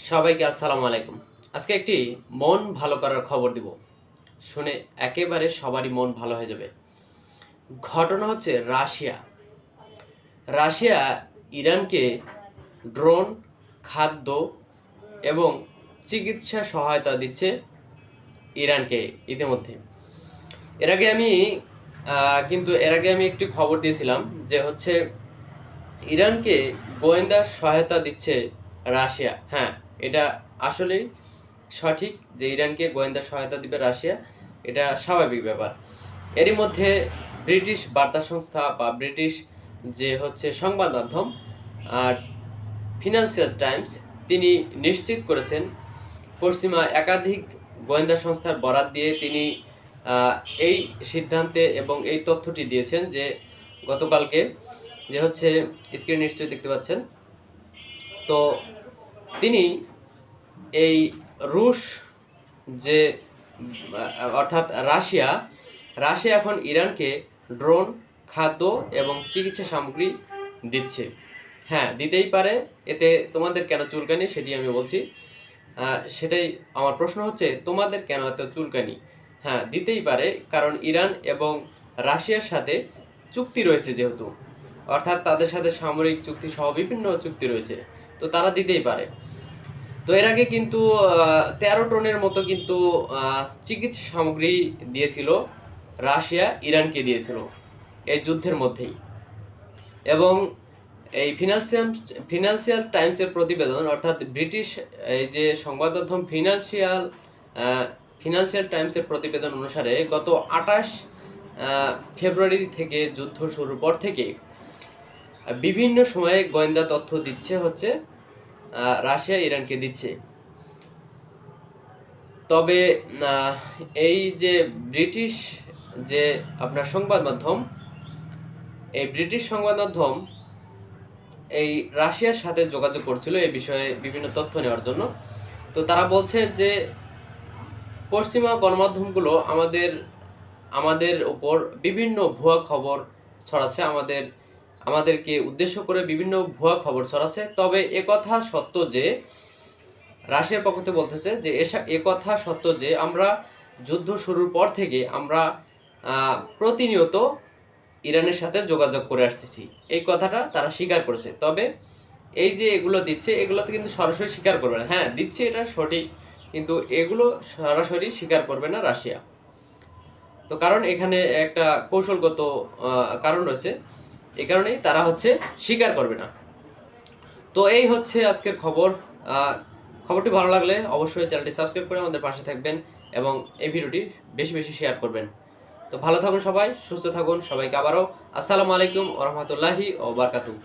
সবাইকে আসসালামু আলাইকুম। আজকে একটি মন ভালো করার খবর দিব। শুনে একেবারে সবারই মন ভালো হয়ে যাবে। ঘটনা হচ্ছে রাশিয়া ইরানকে ড্রোন, খাদ্য এবং চিকিৎসা সহায়তা দিচ্ছে ইরানকে ইতিমধ্যে। এর আগে আমি একটি খবর দিয়েছিলাম যে হচ্ছে ইরানকে গোয়েন্দা সহায়তা দিচ্ছে রাশিয়া। হ্যাঁ, এটা আসলেই সঠিক যে ইরানকে গোয়েন্দা সহায়তা দিবে রাশিয়া, এটা স্বাভাবিক ব্যাপার। এরই মধ্যে ব্রিটিশ বার্তা সংস্থা বা ব্রিটিশ যে হচ্ছে সংবাদ মাধ্যম আর ফিনান্সিয়াল টাইমস, তিনি নিশ্চিত করেছেন, পশ্চিমা একাধিক গোয়েন্দা সংস্থার বরাত দিয়ে তিনি এই সিদ্ধান্তে এবং এই তথ্যটি দিয়েছেন যে গতকালকে যে হচ্ছে স্ক্রিন নিশ্চয়ই দেখতে পাচ্ছেন, তো তিনি এই রুশ যে অর্থাৎ রাশিয়া এখন ইরানকে ড্রোন, খাদ্য এবং চিকিৎসা সামগ্রী দিচ্ছে। হ্যাঁ, দিতেই পারে, এতে তোমাদের কেন চুলকানি সেটি আমি বলছি। সেটাই আমার প্রশ্ন হচ্ছে, তোমাদের কেন এত চুলকানি? হ্যাঁ, দিতেই পারে, কারণ ইরান এবং রাশিয়ার সাথে চুক্তি রয়েছে যেহেতু, অর্থাৎ তাদের সাথে সামরিক চুক্তি সহ বিভিন্ন চুক্তি রয়েছে, তো তারা দিতেই পারে। তো এর আগে কিন্তু 13 টনের মতো কিন্তু চিকিৎসা সামগ্রী দিয়েছিল রাশিয়া, ইরানকে দিয়েছিল এই যুদ্ধের মধ্যেই। এবং এই ফিনান্সিয়াল টাইমসের প্রতিবেদন, অর্থাৎ ব্রিটিশ এই যে সংবাদ মাধ্যম ফিনান্সিয়াল টাইমসের প্রতিবেদন অনুসারে গত 28 ফেব্রুয়ারি থেকে যুদ্ধ শুরুর পর থেকে বিভিন্ন সময়ে গোয়েন্দা তথ্য দিচ্ছে হচ্ছে রাশিয়া ইরানকে দিচ্ছে। তবে এই যে ব্রিটিশ যে আপনার সংবাদ মাধ্যম, এই ব্রিটিশ সংবাদ মাধ্যম এই রাশিয়ার সাথে যোগাযোগ করছিল এই বিষয়ে বিভিন্ন তথ্য নেওয়ার জন্য। তো তারা বলছে যে পশ্চিমা গণমাধ্যমগুলো আমাদের উপর বিভিন্ন ভুয়া খবর ছড়াচ্ছে, আমাদেরকে উদ্দেশ্য করে বিভিন্ন ভুয়া খবর ছড়াচ্ছে। তবে একথা সত্য যে রাশিয়ার পক্ষ থেকে বলতেছে যে একথা সত্য যে আমরা যুদ্ধ শুরুর পর থেকে আমরা প্রতিনিয়ত ইরানের সাথে যোগাযোগ করে আসতেছি, এই কথাটা তারা স্বীকার করেছে। তবে এই যে এগুলো দিচ্ছে, এগুলো তো কিন্তু সরাসরি স্বীকার করবে না। হ্যাঁ, দিচ্ছে, এটা সঠিক, কিন্তু এগুলো সরাসরি স্বীকার করবে না রাশিয়া। তো কারণ এখানে একটা কৌশলগত কারণ রয়েছে, এই কারণেই তারা হচ্ছে স্বীকার করবে না। তো এই হচ্ছে আজকের খবর। খবরটি ভালো লাগলে অবশ্যই চ্যানেলটি সাবস্ক্রাইব করে আমাদের পাশে থাকবেন এবং এই ভিডিওটি বেশি বেশি শেয়ার করবেন। তো ভালো থাকুন সবাই, সুস্থ থাকুন। সবাইকে আবারও আসসালামু আলাইকুম ওয়া রাহমাতুল্লাহি ওয়া বারাকাতুহু।